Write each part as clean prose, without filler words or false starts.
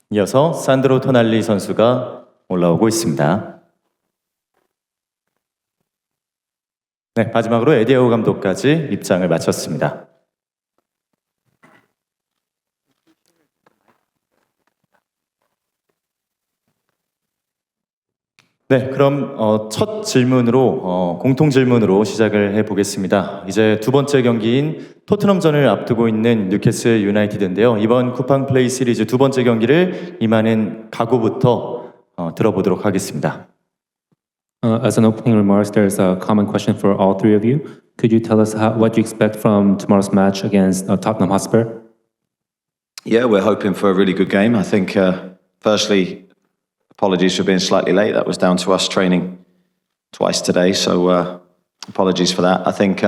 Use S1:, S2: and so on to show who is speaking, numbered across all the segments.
S1: 이어서 산드로 토날리 선수가 올라오고 있습니다. 네, 마지막으로 에디아오 감독까지 입장을 마쳤습니다. 네, 그럼 첫 질문으로 공통 질문으로 시작을 해보겠습니다. 이제 두 번째 경기인 토트넘전을 앞두고 있는 뉴캐슬 유나이티드인데요. 이번 쿠팡 플레이 시리즈 두 번째 경기를 임하는 각오부터 들어보도록 하겠습니다.
S2: As an opening remarks, there's a common question for all three of you. Could you tell us what you expect from tomorrow's match against Tottenham Hotspur?
S3: Yeah, we're hoping for a really good game. I think, firstly, apologies for being slightly late. That was down to us training twice today, so apologies for that. I think,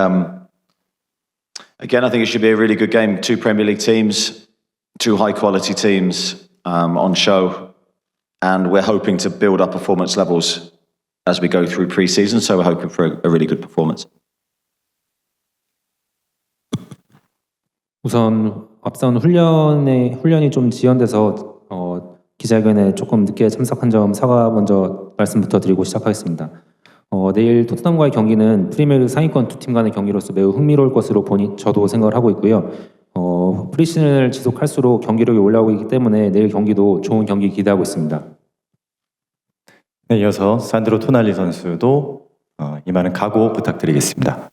S3: again, I think it should be a really good game. Two Premier League teams, two high-quality teams on show, and we're hoping to build our performance levels as we go through pre-season, so we're hoping for a really good performance.
S2: 우선 앞선 훈련이 좀 지연돼서 기자회견에 조금 늦게 참석한 점 사과 먼저 말씀부터 드리고 시작하겠습니다. 내일 토트넘과의 경기는 프리미어리그 상위권 두 팀 간의 경기로서 매우 흥미로울 것으로 저도 생각을 하고 있고요. 프리시즌을 지속할수록 경기력이 올라오고 있기 때문에 내일 경기도 좋은 경기 기대하고 있습니다.
S1: 네, 이어서 산드로 토날리 선수도 임하는 각오 부탁드리겠습니다.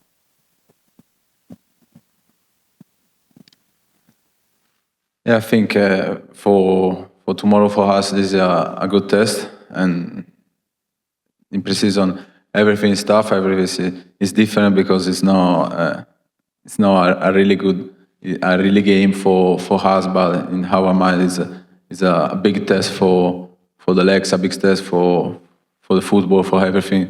S4: Yeah, I think for tomorrow for us this is a good test, and in pre-season everything is tough, everything is different because it's not a really game for us, but in our mind is a big test for the legs, a big test for the football, for everything,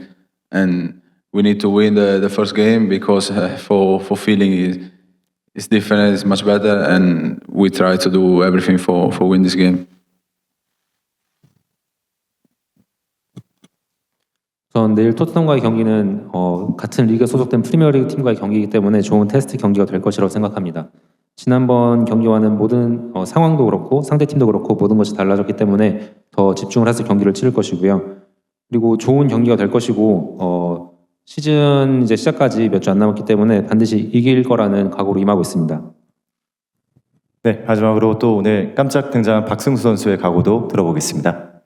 S4: and we need to win the first game because for feeling it's different, it's much better, and we try to do everything for win this game.
S2: 내일 토트넘과의 경기는 같은 리그에 소속된 프리미어리그 팀과의 경기이기 때문에 좋은 테스트 경기가 될 것이라고 생각합니다. 지난번 경기와는 모든 상황도 그렇고 상대팀도 그렇고 모든 것이 달라졌기 때문에 더 집중을 해서 경기를 치를 것이고요. 그리고 좋은 경기가 될 것이고 시즌 이제 시작까지 몇 주 안 남았기 때문에 반드시 이길 거라는 각오로 임하고 있습니다.
S1: 네, 마지막으로 또 오늘 깜짝 등장한 박승수 선수의 각오도 들어보겠습니다.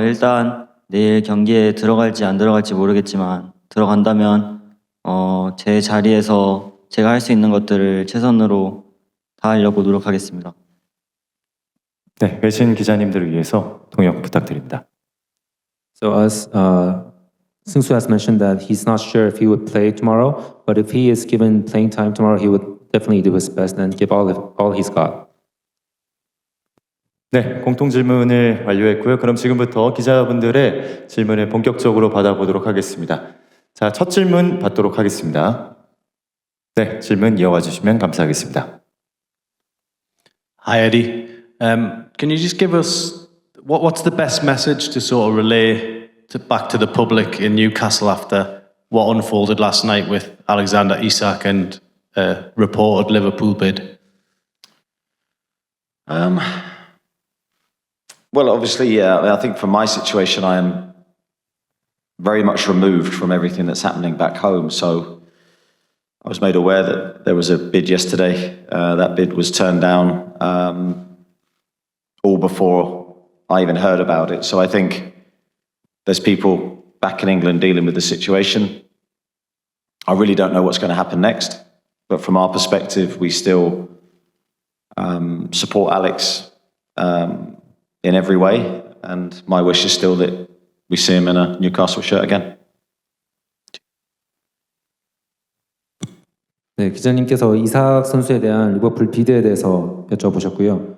S5: 일단 내일 경기에 들어갈지 안 들어갈지 모르겠지만 들어간다면 제 자리에서 제가 할 수 있는 것들을 최선으로 다하려고 노력하겠습니다.
S1: 네, 외신 기자님들을 위해서 통역 부탁드립니다.
S2: So as Sung-soo has mentioned that he's not sure if he would play tomorrow, but if he is given playing time tomorrow, he would definitely do his best and give all he's got.
S1: 네, 공통 질문을 완료했고요. 그럼 지금부터 기자분들의 질문을 본격적으로 받아보도록 하겠습니다. 자, 첫 질문 받도록 하겠습니다. 네, 질문 이어가 주시면 감사하겠습니다.
S6: Hi Eddie, can you just give us what's the best message to sort of relay back to the public in Newcastle after what unfolded last night with Alexander Isak and a reported Liverpool bid?
S3: Well, obviously, I think from my situation, I am very much removed from everything that's happening back home. So I was made aware that there was a bid yesterday. That bid was turned down all before I even heard about it. So I think there's people back in England dealing with the situation. I really don't know what's going to happen next. But from our perspective, we still support Alex in every way, and my wish is still that we see him in a Newcastle shirt again.
S2: 네, 기자님께서 이삭 선수에 대한 리버풀 비드에 대해서 여쭤보셨고요.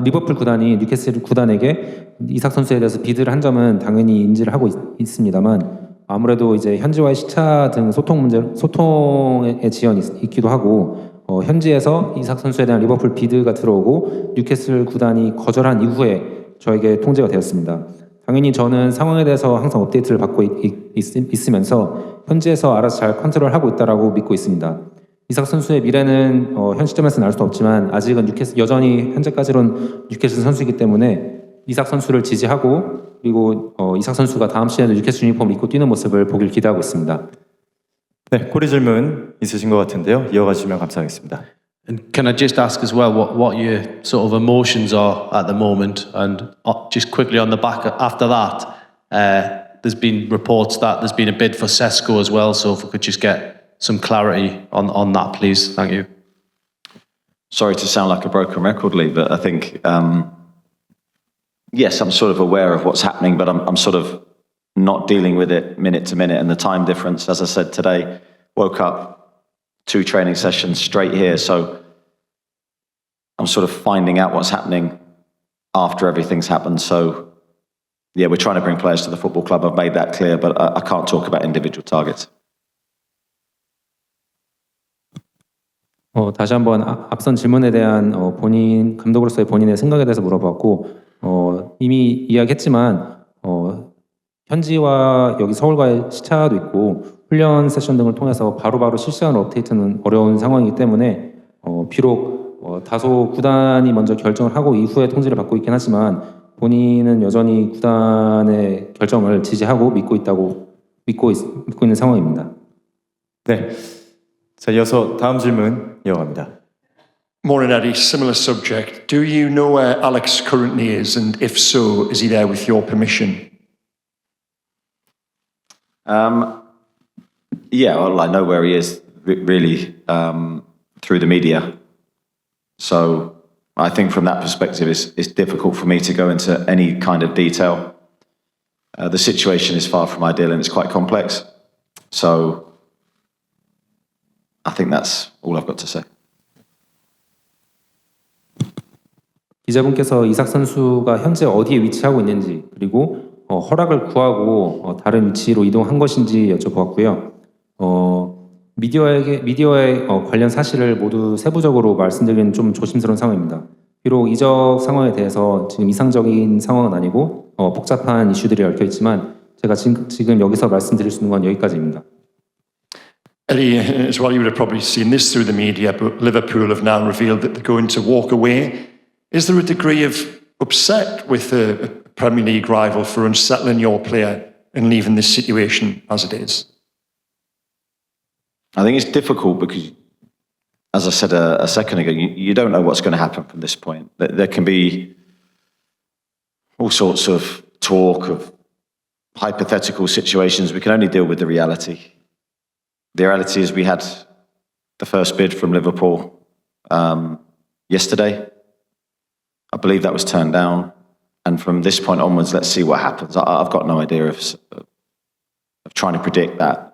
S2: 리버풀 구단이 뉴캐슬 구단에게 이삭 선수에 대해서 비드를 한 점은 당연히 인지를 하고 있습니다만 아무래도 이제 현지와의 시차 등 소통의 지연이 있기도 하고 현지에서 이삭 선수에 대한 리버풀 비드가 들어오고 뉴캐슬 구단이 거절한 이후에 저에게 통지가 되었습니다. 당연히 저는 상황에 대해서 항상 업데이트를 받고 있으면서 현지에서 알아서 잘 컨트롤하고 있다라고 믿고 있습니다. 이삭 선수의 미래는 현 시점에서는 알 수 없지만 아직은 여전히 현재까지는 뉴캐슬 선수이기 때문에 이삭 선수를 지지하고 그리고 이삭 선수가 다음 시즌에도 뉴캐슬 유니폼을 입고 뛰는 모습을 보길 기대하고 있습니다.
S1: 네, 꼬리 질문 있으신 것 같은데요. 이어가 주시면 감사하겠습니다.
S6: And can I just ask as well what your sort of emotions are at the moment? And just quickly on the back after that, there's been reports that there's been a bid for Sesko as well. So if we could just get some clarity on that, please. Thank you.
S3: Sorry to sound like a broken record, Lee, but I think, yes, I'm sort of aware of what's happening, but I'm sort of not dealing with it minute to minute. And the time difference, as I said today, woke up 2 training sessions straight here. So I'm sort of finding out what's happening after everything's happened. So yeah, we're trying to bring players to the football club. I've made that clear, but I can't talk about individual targets.
S2: 다시 한번 앞선 질문에 대한 본인 감독으로서의 본인의 생각에 대해서 물어봤고 이미 이야기했지만 현지와 여기 서울과의 시차도 있고 훈련 세션 등을 통해서 바로바로 실시간 업데이트는 어려운 상황이기 때문에 비록 다소 구단이 먼저 결정을 하고 이후에 통지를 받고 있긴 하지만 본인은 여전히 구단의 결정을 지지하고 믿고 있는 상황입니다.
S1: 네, 자 이어서 다음 질문 이어갑니다.
S7: Morning, Eddie. Similar subject. Do you know where Alex currently is? And if so, is he there with your permission?
S3: Yeah, well, I know where he is really through the media. So I think from that perspective, it's difficult for me to go into any kind of detail. The situation is far from ideal and it's quite complex. So I think that's all I've got to say.
S2: 기자분께서 이삭 선수가 현재 어디에 위치하고 있는지 그리고 허락을 구하고 다른 위치로 이동한 것인지 여쭤보았고요. 미디어의 관련 사실을 모두 세부적으로 말씀드리는 좀 조심스러운 상황입니다. 비록 이적 상황에 대해서 지금 이상적인 상황은 아니고 복잡한 이슈들이 얽혀 있지만 제가 지금 여기서 말씀드릴 수 있는 건 여기까지입니다.
S7: Eddie, as well, you would have probably seen this through the media, but Liverpool have now revealed that they're going to walk away. Is there a degree of upset with a Premier League rival for unsettling your player and leaving this situation as it is?
S3: I think it's difficult because, as I said a second ago, you don't know what's going to happen from this point. There can be all sorts of talk of hypothetical situations. We can only deal with the reality. The reality is we had the first bid from Liverpool yesterday. I believe that was turned down. And from this point onwards, let's see what happens. I've got no idea of trying to predict that.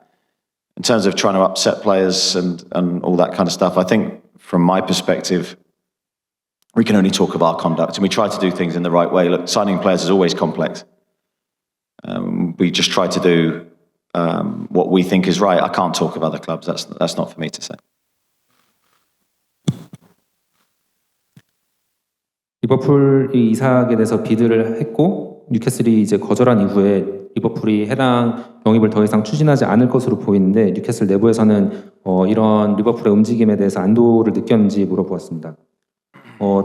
S3: In terms of trying to upset players and all that kind of stuff, I think from my perspective, we can only talk of our conduct and we try to do things in the right way. Look, signing players is always complex. We just try to do what we think is right. I can't talk of other clubs. That's not for me to say.
S2: 리버풀이 이삭에 대해서 비드를 했고 뉴캐슬이 이제 거절한 이후에 리버풀이 해당 영입을 더 이상 추진하지 않을 것으로 보이는데 뉴캐슬 내부에서는 이런 리버풀의 움직임에 대해서 안도를 느꼈는지 물어보았습니다.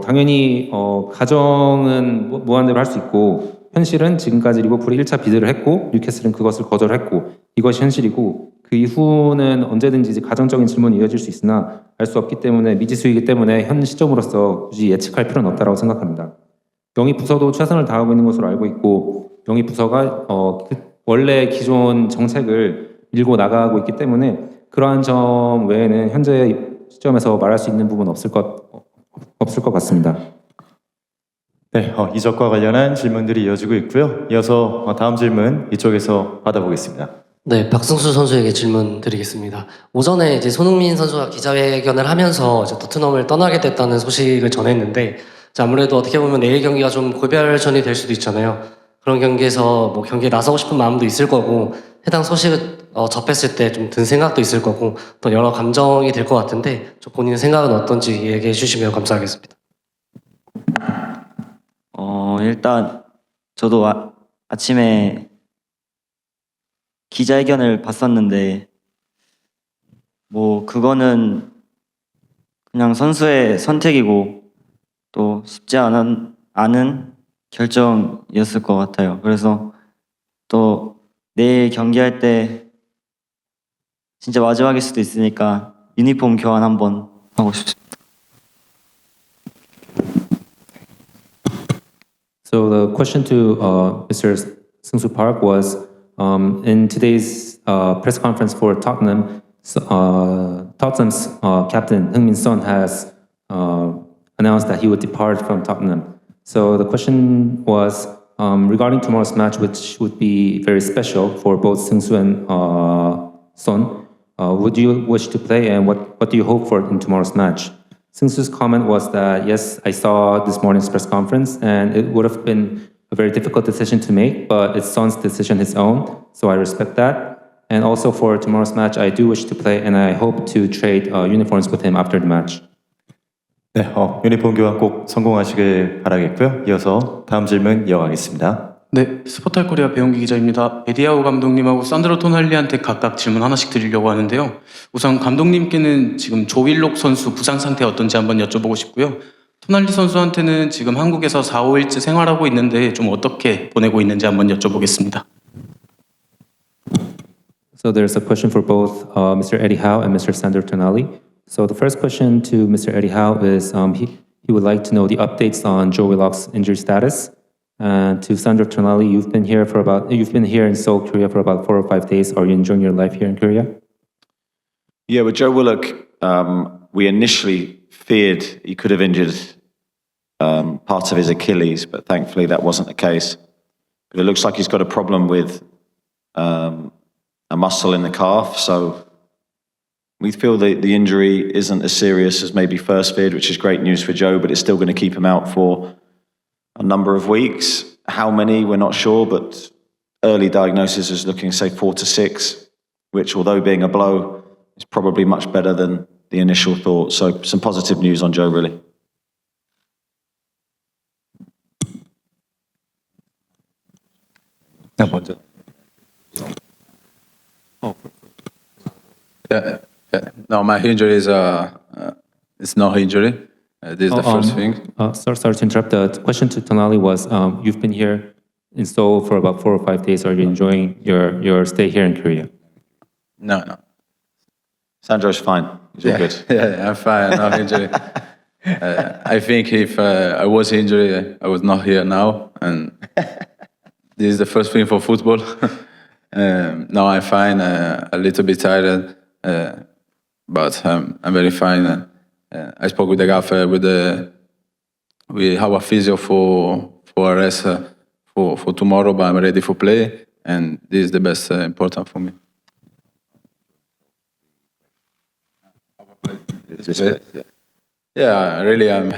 S2: 당연히 가정은 무한대로 할 수 있고 현실은 지금까지 리버풀이 1차 비드를 했고 뉴캐슬은 그것을 거절했고 이것이 현실이고 그 이후는 언제든지 이제 가정적인 질문이 이어질 수 있으나 알 수 없기 때문에 미지수이기 때문에 현 시점으로서 굳이 예측할 필요는 없다고 생각합니다. 영입 부서도 최선을 다하고 있는 것으로 알고 있고 영입 부서가 원래 기존 정책을 밀고 나가고 있기 때문에 그러한 점 외에는 현재 시점에서 말할 수 있는 부분은 없을 것 같습니다.
S1: 네, 이적과 관련한 질문들이 이어지고 있고요. 이어서 다음 질문 이쪽에서 받아보겠습니다.
S8: 네, 박승수 선수에게 질문 드리겠습니다. 오전에 이제 손흥민 선수가 기자회견을 하면서 이제 토트넘을 떠나게 됐다는 소식을 전했는데, 아무래도 어떻게 보면 내일 경기가 좀 고별전이 될 수도 있잖아요. 그런 경기에서 뭐 경기에 나서고 싶은 마음도 있을 거고, 해당 소식을 접했을 때 좀 든 생각도 있을 거고, 또 여러 감정이 될 것 같은데, 본인의 생각은 어떤지 얘기해 주시면 감사하겠습니다.
S5: 일단 저도 아침에 기자회견을 봤었는데 뭐 그거는 그냥 선수의 선택이고 또 쉽지 않은 결정이었을 것 같아요. 그래서 또 내일 경기할 때 진짜 마지막일 수도 있으니까 유니폼 교환 한번 하고 싶습니다.
S2: So the question to Mr. Seung-soo Park was, in today's press conference for Tottenham, Tottenham's captain Heung-min Son has announced that he would depart from Tottenham. So the question was regarding tomorrow's match, which would be very special for both Seung-soo and Son. Would you wish to play, and what do you hope for in tomorrow's match? Seung-soo's comment was that, yes, I saw this morning's press conference, and it would have been a very difficult decision to make, but it's Son's decision, his own, so I respect that. And also for tomorrow's match, I do wish to play, and I hope to trade uniforms with him after the match.
S1: 네, 유니폼 교환 꼭 성공하시길 바라겠고요. 이어서 다음 질문 이어가겠습니다.
S9: 네, 스포탈 코리아 배용기 기자입니다. 에디아우 감독님하고 산드로 토날리한테 각각 질문 하나씩 드리려고 하는데요. 우선 감독님께는 지금 조윌록 선수 부상 상태 어떤지 한번 여쭤보고 싶고요. 토날리 선수한테는 지금 한국에서 4, 5일째 생활하고 있는데 좀 어떻게 보내고 있는지 한번 여쭤보겠습니다.
S2: So there's a question for both Mr. Eddie Howe and Mr. Sandro Tonali. So the first question to Mr. Eddie Howe is he would like to know the updates on Joe Willock's injury status. And to Sandro Tonali, you've been here in Seoul, Korea for about 4 or 5 days. Are you enjoying your life here in Korea?
S3: Yeah, with Joe Willock, we initially feared he could have injured part of his Achilles, but thankfully that wasn't the case. But it looks like he's got a problem with a muscle in the calf, so we feel that the injury isn't as serious as maybe first feared, which is great news for Joe, but it's still going to keep him out for a number of weeks. How many, we're not sure, but early diagnosis is looking, say, 4 to 6, which, although being a blow, is probably much better than the initial thought. So some positive news on Joe, really.
S1: 먼저.
S4: Yeah. No, my injury is it's no injury. This is the first thing.
S2: Sorry to interrupt. The question to Tonali was, you've been here in Seoul for about 4 or 5 days. Are you enjoying your stay here in Korea?
S4: No.
S3: Sandro's fine. He's all good.
S4: Yeah, I'm fine. No injury. I think if I was injured, I was not here now. And this is the first thing for football. No, I'm fine. A little bit tired, but I'm very fine. I spoke with the gaffer, with our physio for a rest for tomorrow, but I'm ready for play, and this is the best important for me. Yeah, really, I'm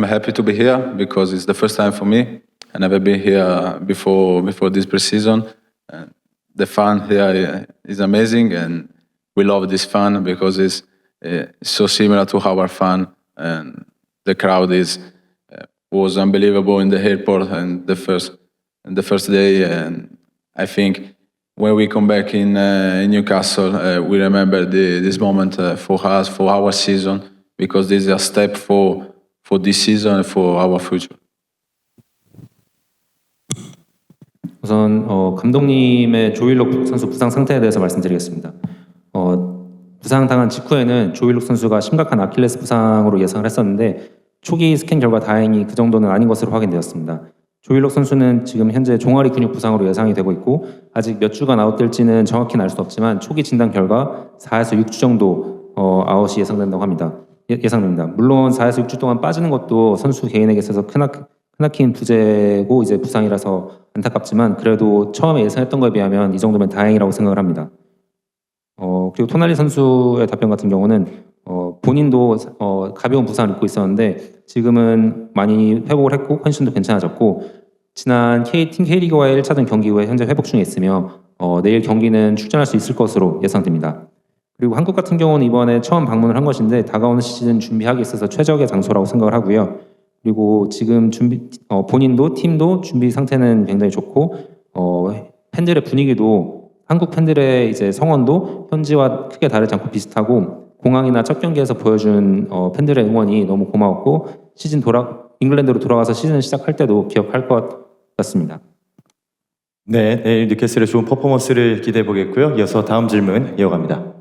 S4: happy to be here because it's the first time for me. I never been here before this pre-season. The fun here is amazing, and we love this fun because it's so similar to our fun, and the crowd was unbelievable in the airport and the first day. And I think when we come back in Newcastle, we remember this moment for us, for our season, because this is a step for this season and for our future.
S2: 우선 감독님의 조일록 선수 부상 상태에 대해서 말씀드리겠습니다. 부상당한 직후에는 조일록 선수가 심각한 아킬레스 부상으로 예상을 했었는데 초기 스캔 결과 다행히 그 정도는 아닌 것으로 확인되었습니다. 조일록 선수는 지금 현재 종아리 근육 부상으로 예상이 되고 있고 아직 몇 주간 아웃될지는 정확히는 알 수 없지만 초기 진단 결과 4에서 6주 정도 아웃이 예상된다고 합니다. 예상됩니다. 물론 4에서 6주 동안 빠지는 것도 선수 개인에게 있어서 크나큰 부재고 이제 부상이라서 안타깝지만 그래도 처음에 예상했던 거에 비하면 이 정도면 다행이라고 생각을 합니다. 그리고 토날리 선수의 답변 같은 경우는 본인도 가벼운 부상을 입고 있었는데 지금은 많이 회복을 했고 컨디션도 괜찮아졌고 지난 팀 K리그와의 1차전 경기 후에 현재 회복 중에 있으며 내일 경기는 출전할 수 있을 것으로 예상됩니다. 그리고 한국 같은 경우는 이번에 처음 방문을 한 것인데 다가오는 시즌 준비하기 있어서 최적의 장소라고 생각을 하고요. 그리고 지금 본인도 팀도 준비 상태는 굉장히 좋고 팬들의 분위기도 한국 팬들의 이제 성원도 현지와 크게 다르지 않고 비슷하고 공항이나 첫 경기에서 보여준 팬들의 응원이 너무 고마웠고 잉글랜드로 돌아가서 시즌을 시작할 때도 기억할 것 같습니다.
S1: 네, 내일 뉴캐슬의 좋은 퍼포먼스를 기대해 보겠고요. 이어서 다음 질문 이어갑니다.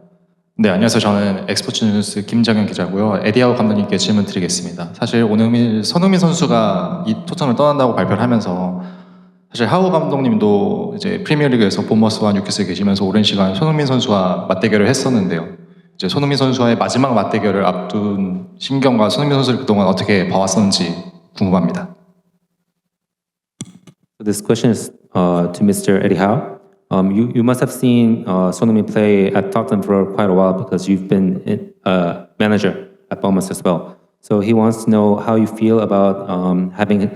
S10: 네, 안녕하세요. 저는 엑스포츠 뉴스 김정현 기자고요. 에디하우 감독님께 질문 드리겠습니다. 사실 오늘 손흥민 선수가 이 토트넘을 떠난다고 발표를 하면서 사실 하우 감독님도 이제 프리미어리그에서 본머스와 뉴캐슬에 계시면서 오랜 시간 손흥민 선수와 맞대결을 했었는데요. 이제 손흥민 선수와의 마지막 맞대결을 앞둔 심경과 손흥민 선수를 그동안 어떻게 봐왔었는지 궁금합니다.
S2: So this question is to Mr. Eddie Howe. You must have seen Son Heung-min play at Tottenham for quite a while because you've been manager at Bournemouth as well. So he wants to know how you feel about having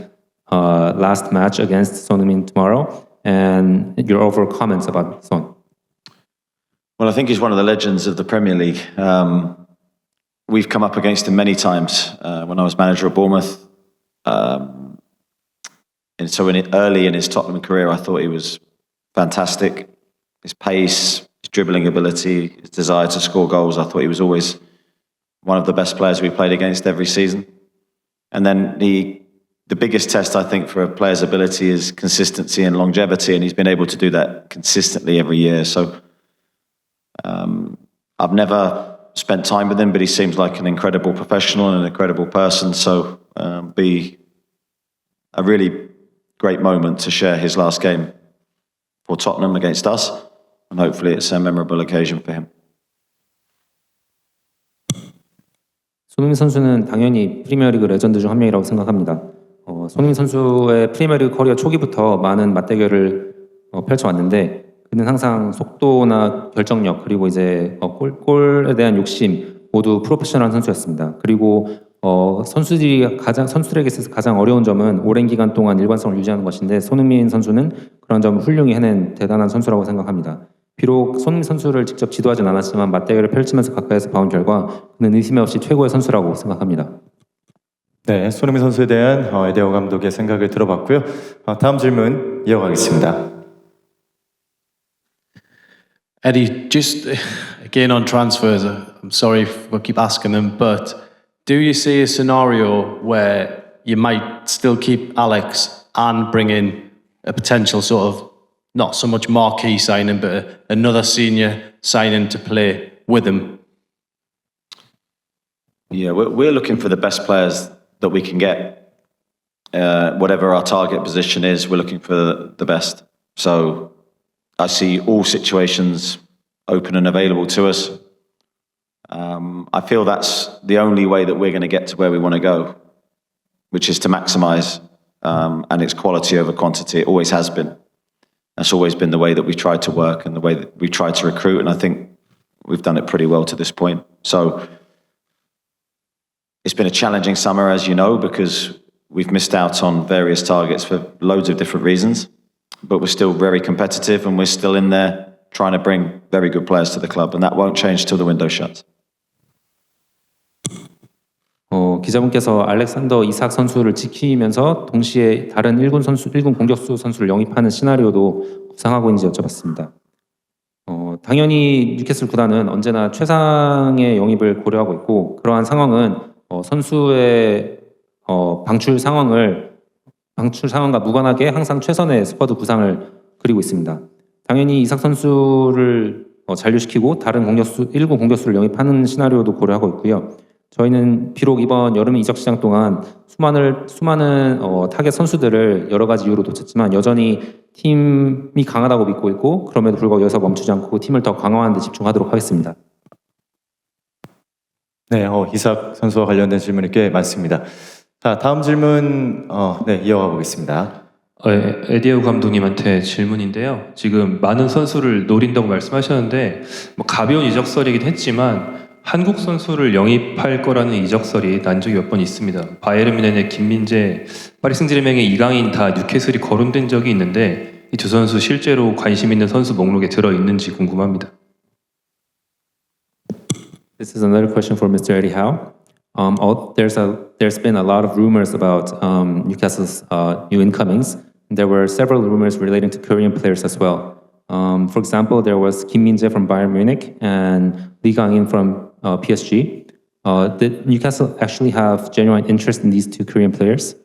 S2: last match against Son Heung-min tomorrow and your overall comments about Son.
S3: Well, I think he's one of the legends of the Premier League. We've come up against him many times when I was manager of Bournemouth. And so early in his Tottenham career, I thought he was fantastic. His pace, his dribbling ability, his desire to score goals, I thought he was always one of the best players we played against every season. And then the biggest test, I think, for a player's ability is consistency and longevity, and he's been able to do that consistently every year. So I've never spent time with him, but he seems like an incredible professional and an incredible person. So be a really great moment to share his last game for Tottenham against us, and hopefully it's a memorable occasion for him.
S2: 손흥민 선수는 당연히 프리미어리그 레전드 중 한 명이라고 생각합니다. 손흥민 선수의 프리미어리그 커리어 초기부터 많은 맞대결을 펼쳐왔는데 그는 항상 속도나 결정력 그리고 이제 골에 대한 욕심 모두 프로페셔널한 선수였습니다. 그리고 선수들에게 있어서 가장 어려운 점은 오랜 기간 동안 일관성을 유지하는 것인데 손흥민 선수는 그런 점을 훌륭히 해낸 대단한 선수라고 생각합니다. 비록 손흥민 선수를 직접 지도하진 않았지만 맞대결을 펼치면서 가까이서 봐온 결과 그는 의심이 없이 최고의 선수라고 생각합니다.
S1: 네, 손흥민 선수에 대한 에디하우 감독의 생각을 들어봤고요. 다음 질문 이어가겠습니다.
S6: Eddie, just again on transfers, I'm sorry if I keep asking them, but do you see a scenario where you might still keep Alex and bring in a potential sort of not so much marquee signing, but another senior signing to play with him?
S3: Yeah, we're looking for the best players that we can get. Whatever our target position is, we're looking for the best. So I see all situations open and available to us. I feel that's the only way that we're going to get to where we want to go, which is to maximise, and it's quality over quantity. It always has been. That's always been the way that we tried to work and the way that we tried to recruit, and I think we've done it pretty well to this point. So it's been a challenging summer, as you know, because we've missed out on various targets for loads of different reasons, but we're still very competitive and we're still in there trying to bring very good players to the club, and that won't change till the window shuts.
S2: 기자분께서 알렉산더 이삭 선수를 지키면서 동시에 다른 1군 공격수 선수를 영입하는 시나리오도 구상하고 있는지 여쭤봤습니다. 당연히 뉴캐슬 구단은 언제나 최상의 영입을 고려하고 있고 그러한 상황은 선수의 방출 상황과 무관하게 항상 최선의 스쿼드 구상을 그리고 있습니다. 당연히 이삭 선수를 잔류시키고 다른 1군 공격수를 영입하는 시나리오도 고려하고 있고요. 저희는 비록 이번 여름 이적 시장 동안 수많은 타겟 선수들을 여러 가지 이유로 놓쳤지만 여전히 팀이 강하다고 믿고 있고 그럼에도 불구하고 여기서 멈추지 않고 팀을 더 강화하는 데 집중하도록 하겠습니다.
S1: 네, 이삭 선수와 관련된 질문이 꽤 많습니다. 자, 다음 질문 이어가 보겠습니다.
S11: 에디하우 감독님한테 질문인데요. 지금 많은 선수를 노린다고 말씀하셨는데 가벼운 이적설이긴 했지만 한국 선수를 영입할 거라는 이적설이 난 적이 몇 번 있습니다. 바이에른 뮌헨의 김민재, 파리 생제르맹의 이강인 다 뉴캐슬이 거론된 적이 있는데 이 두 선수 실제로 관심 있는 선수 목록에 들어 있는지 궁금합니다.
S2: This is another question for Mr. Eddie Howe. There's been a lot of rumors about Newcastle's new incomings. There were several rumors relating to Korean players as well. For example, there was Kim Min-jae from Bayern Munich and Lee Gang-in from PSG. Did Newcastle actually have genuine interest in these two Korean players?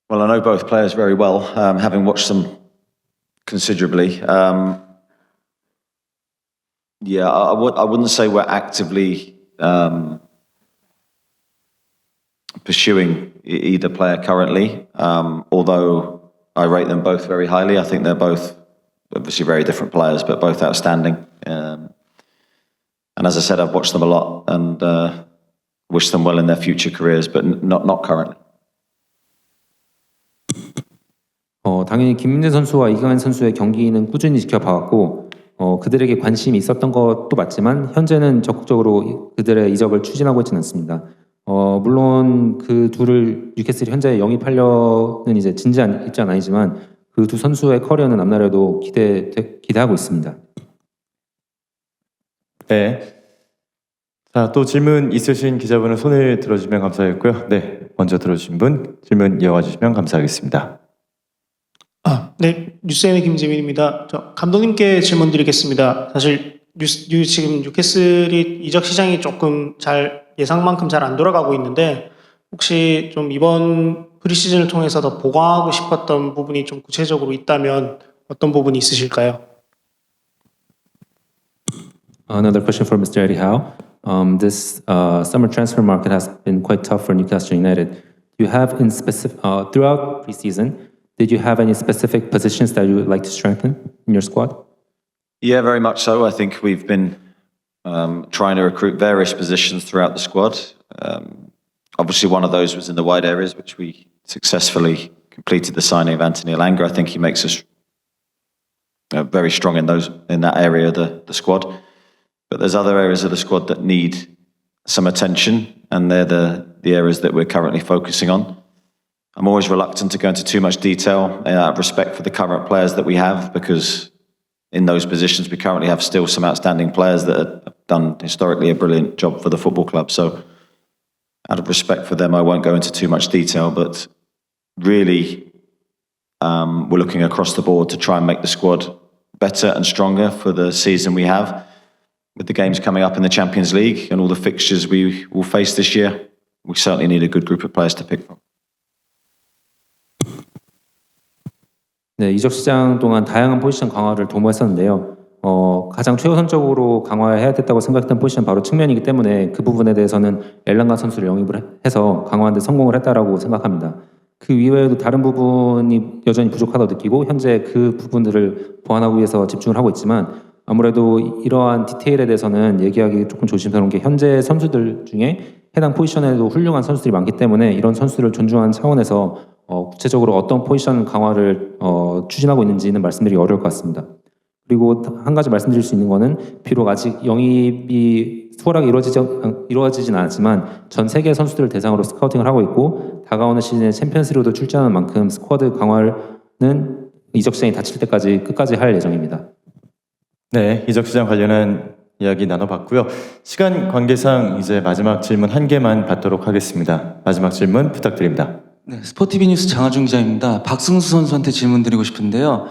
S3: Well, I know both players very well, having watched them considerably. Yeah, I wouldn't say we're actively pursuing either player currently, although I rate them both very highly. I think they're both obviously very different players, but both outstanding. And as I said, I've watched them a lot and wish them well in their future careers, but not currently.
S2: 당연히 김민재 선수와 이강인 선수의 경기는 꾸준히 지켜봐왔고 그들에게 관심이 있었던 것도 맞지만 현재는 적극적으로 그들의 이적을 추진하고 있지는 않습니다. 물론 그 둘을 뉴캐슬이 현재 영입하려는 이제 진지한 입장은 아니지만 그 두 선수의 커리어는 앞날에도 기대하고 있습니다.
S1: 네. 자, 또 질문 있으신 기자분은 손을 들어주시면 감사하겠고요. 네, 먼저 들어주신 분 질문 이어가 주시면 감사하겠습니다.
S12: 네, 뉴스엠의 김재민입니다. 저 감독님께 질문 드리겠습니다. 사실 지금 뉴캐슬이 이적 시장이 조금 예상만큼 잘 안 돌아가고 있는데 혹시 좀 이번 프리시즌을 통해서 더 보강하고 싶었던 부분이 좀 구체적으로 있다면 어떤 부분이 있으실까요?
S2: Another question for Mr. Eddie Howe. This summer transfer market has been quite tough for Newcastle United. Do you have in specific throughout preseason? Did you have any specific positions that you would like to strengthen in your squad?
S3: Yeah, very much so. I think we've been trying to recruit various positions throughout the squad. Obviously, one of those was in the wide areas, which we successfully completed the signing of Anthony Elanga. I think he makes us very strong in that area of the squad. But there's other areas of the squad that need some attention, and they're the areas that we're currently focusing on. I'm always reluctant to go into too much detail out of respect for the current players that we have, because in those positions we currently have still some outstanding players that have done historically a brilliant job for the football club. So out of respect for them, I won't go into too much detail, but really we're looking across the board to try and make the squad better and stronger for the season we have. With the games coming up in the Champions League and all the fixtures we will face this year, we certainly need a good group of players to pick from.
S2: 네, 이적 시장 동안 다양한 포지션 강화를 도모했었는데요. 가장 최우선적으로 강화해야 됐다고 생각했던 포지션 바로 측면이기 때문에 그 부분에 대해서는 엘랑가 선수를 영입을 해서 강화하는 데 성공을 했다라고 생각합니다. 그 이외에도 다른 부분이 여전히 부족하다고 느끼고 현재 그 부분들을 보완하기 위해서 집중을 하고 있지만 아무래도 이러한 디테일에 대해서는 얘기하기 조금 조심스러운 게 현재 선수들 중에 해당 포지션에도 훌륭한 선수들이 많기 때문에 이런 선수들을 존중하는 차원에서 구체적으로 어떤 포지션 강화를 추진하고 있는지는 말씀드리기 어려울 것 같습니다. 그리고 한 가지 말씀드릴 수 있는 거는 비록 아직 영입이 수월하게 이루어지진 않았지만 전 세계 선수들을 대상으로 스카우팅을 하고 있고 다가오는 시즌에 챔피언스리그도 출전하는 만큼 스쿼드 강화는 이적 시장이 닫힐 때까지 끝까지 할 예정입니다.
S1: 네, 이적 시장 관련한 이야기 나눠봤고요. 시간 관계상 이제 마지막 질문 한 개만 받도록 하겠습니다. 마지막 질문 부탁드립니다.
S13: 네, 스포티비 뉴스 장하준 기자입니다. 박승수 선수한테 질문 드리고 싶은데요.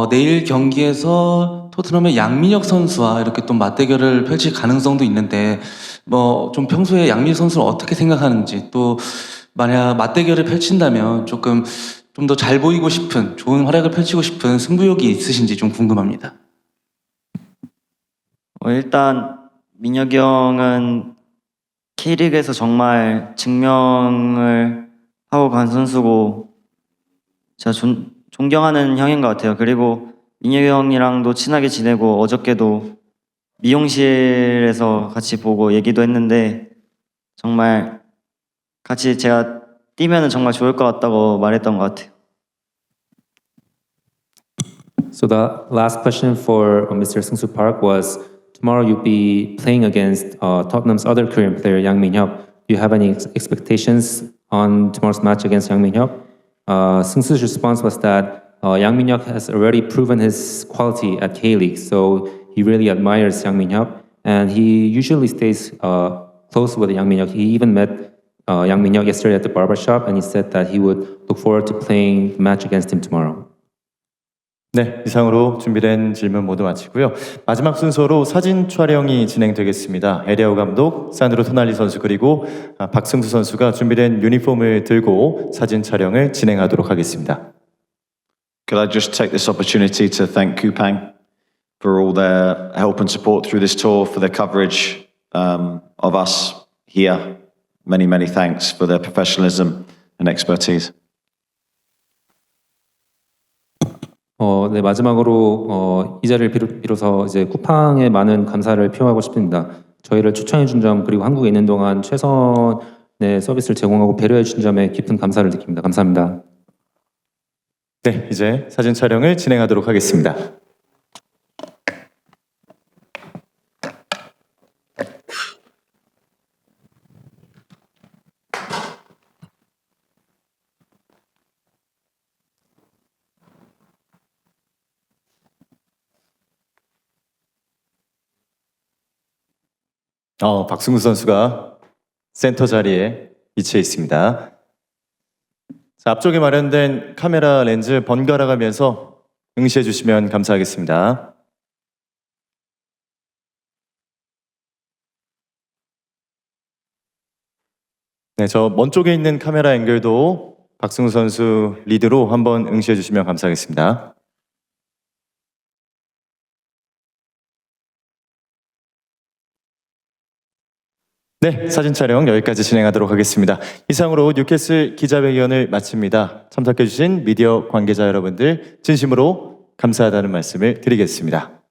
S13: 내일 경기에서 토트넘의 양민혁 선수와 이렇게 또 맞대결을 펼칠 가능성도 있는데 좀 평소에 양민혁 선수를 어떻게 생각하는지 또 만약 맞대결을 펼친다면 조금 좀 더 잘 보이고 싶은 좋은 활약을 펼치고 싶은 승부욕이 있으신지 좀 궁금합니다.
S5: 일단 민혁이 형은 K리그에서 정말 증명을 하고 간 선수고 제가 존경하는 형인 것 같아요. 그리고 민혁이 형이랑도 친하게 지내고 어저께도 미용실에서 같이 보고 얘기도 했는데 정말 같이 제가 뛰면은 정말 좋을 것 같다고 말했던 것 같아요.
S2: So the last question for Mr. Seung-soo Park was tomorrow you'll be playing against Tottenham's other Korean player Yang Min-hyuk. Do you have any expectations on tomorrow's match against Yang Min-hyuk? Seung-soo's response was that Yang Min-hyuk has already proven his quality at K-League, so he really admires Yang Min-hyuk, and he usually stays close with Yang Min-hyuk. He even met Yang Min-hyuk yesterday at the barbershop, and he said that he would look forward to playing the match against him tomorrow.
S1: 네, 이상으로 준비된 질문 모두 마치고요. 마지막 순서로 사진 촬영이 진행되겠습니다. 에리아우 감독, 산드로 토날리 선수 그리고 박승수 선수가 준비된 유니폼을 들고 사진 촬영을 진행하도록 하겠습니다.
S3: Could I just take this opportunity to thank Kupang for all their help and support through this tour, for their coverage of us here. Many, many thanks for their professionalism and expertise.
S2: 네, 마지막으로 이 자리를 빌어서 이제 쿠팡에 많은 감사를 표하고 싶습니다. 저희를 초청해 준 점 그리고 한국에 있는 동안 최선의 서비스를 제공하고 배려해 준 점에 깊은 감사를 느낍니다. 감사합니다.
S1: 네, 이제 사진 촬영을 진행하도록 하겠습니다. 박승우 선수가 센터 자리에 위치해 있습니다. 자, 앞쪽에 마련된 카메라 렌즈 번갈아 가면서 응시해 주시면 감사하겠습니다. 네, 저 먼 쪽에 있는 카메라 앵글도 박승우 선수 리드로 한번 응시해 주시면 감사하겠습니다. 네, 사진 촬영 여기까지 진행하도록 하겠습니다. 이상으로 뉴캐슬 기자회견을 마칩니다. 참석해주신 미디어 관계자 여러분들 진심으로 감사하다는 말씀을 드리겠습니다.